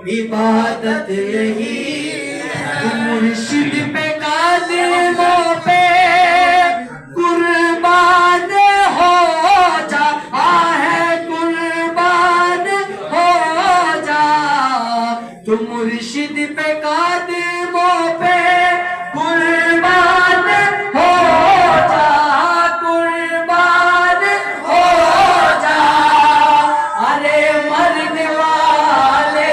इबादत यही मुर्शिद पे कादिमों पे कुर्बान हो जा, आहे कुर्बान हो जा। तू मुर्शिद पे कादिमों पे कुर्बान हो जा, कुर्बान हो जा। अरे मरने वाले,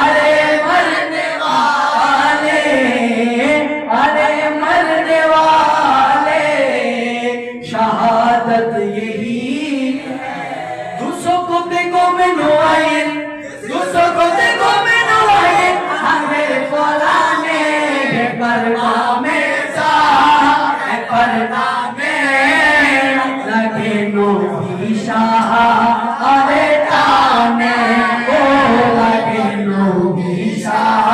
अरे मरने वाले, अरे मरने वाले, शहादत यही दूसरों को देखो में नुआइन, दूसरों को देखो में नुआइन, हमें फलाने परदा में सा परदा में लगे नूरी शाह, अरे ताने को लगे नूरी शाह,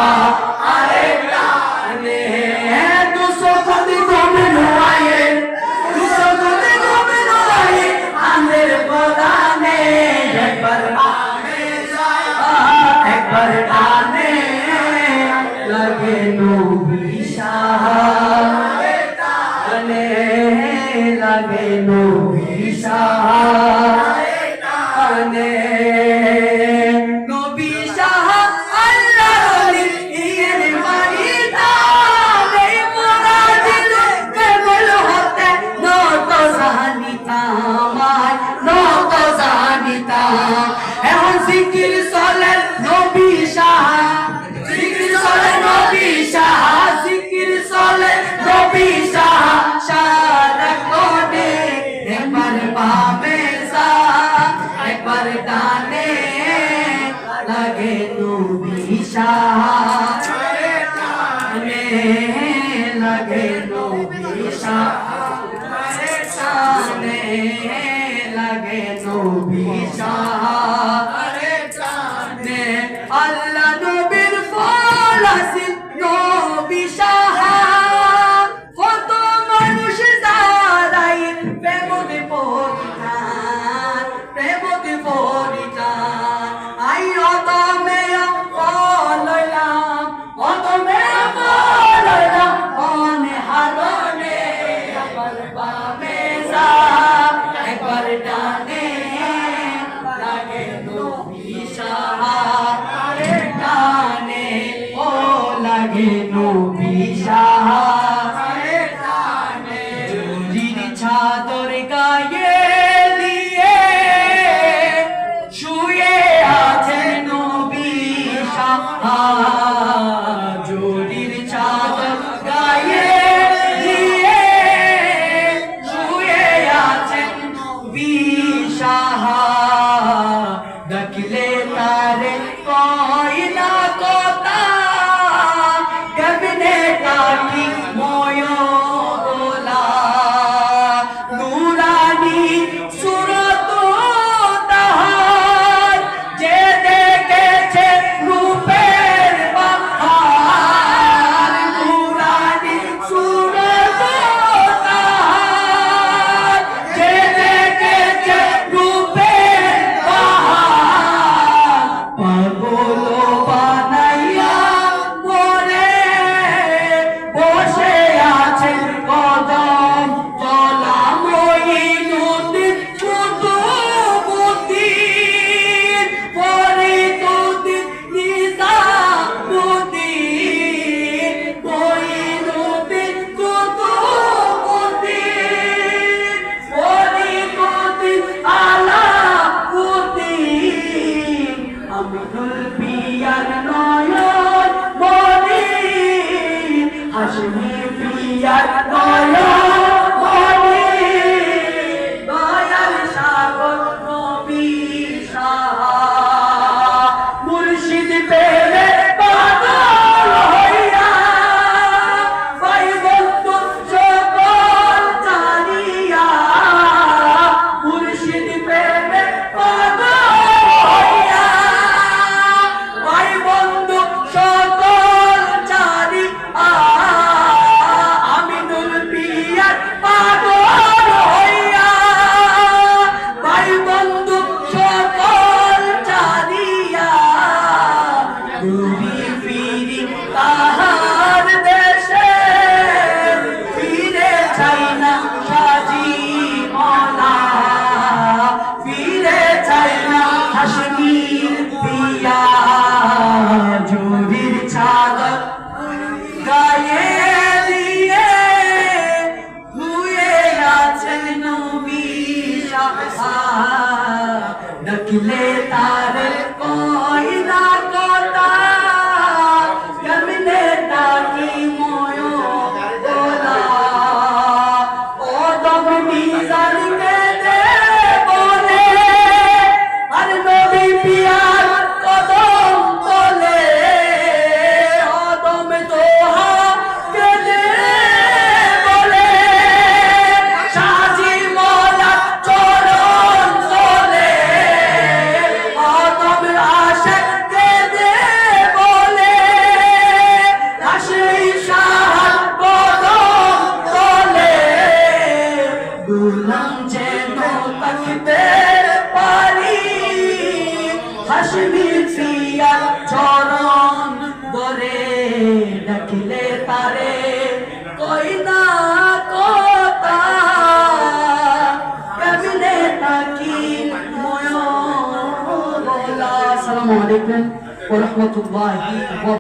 अरे ताने। दूसरों को देखो में नुआइन, दूसरों को देखो में नुआइन, हमें फलाने परदा में सा परदा में लगे नूरी शाह, लगे नूरी शाह, नबी शाह अल्लाह ये मानिता नहीं मुरादिल कबूल होते नो तो जानिता माय नो तो जानिता এখন জিকির চলে নবী শাহ, জিকির চলে নবী শাহ, জিকির চলে নবী শাহ। সারা কোণে একবার বামে সা একবার ডানে লাগে নবী শাহ, ডানে লাগে নবী শাহ, ডানে লাগে নবী শাহ। আল্লাহ নবীর ফল আসিল নবী শাহ, কত মানুষ দাঁড়াই প্রেমতে পরিণাম, প্রেমতে পরিণাম। আই অদমে বললাম, অদমে বললাম, মনে হারনে একবার বামে যা একবার ডানে লাগে নবী শাহ, ডানে ও লাগে নবী শাহ। জুরির চাদর গায়ে দিয়ে শুয়ে আছেন নবী শাহ, জুরির চাদর গায়ে দিয়ে শুয়ে আছেন নবী শাহ। ডাকলে তারে কই না কথা, কেমনে কাটি ময় বলা, নুরানি সুরত তাহার যে দেখেছে রূপের বাহার, নুরানি সুরত তাহার যে দেখেছে রূপের বাহার। পাগল বানাইয়া মনে বসে আছেন কদম তলা মঈনুদ্দিন কুতুবুদ্দিন, ফরিদুদ্দিন নিজামুদ্দিন, মঈনুদ্দিন কুতুবুদ্দিন, ফরিদুদ্দিন আলাউদ্দিন। আমিনুল পিয়ার নয়ন মনি, হাশমি পিয়ার নয়ন মনি, দয়াল সাগর নবী শাহ। মুর্শিদ পেলে পাগল হইয়া ভাই বন্ধু সকল জানিয়া, মুর্শিদ পেলে পাগল হইয়া ভাই বন্ধু সকল জানিয়া। আমিনুল পিয়ার চরণ বরে ডাকিলে তারে কই না কথা কেমনে তাকি ময় বলা। আসসালামু আলাইকুম ওয়া রাহমাতুল্লাহি ওয়া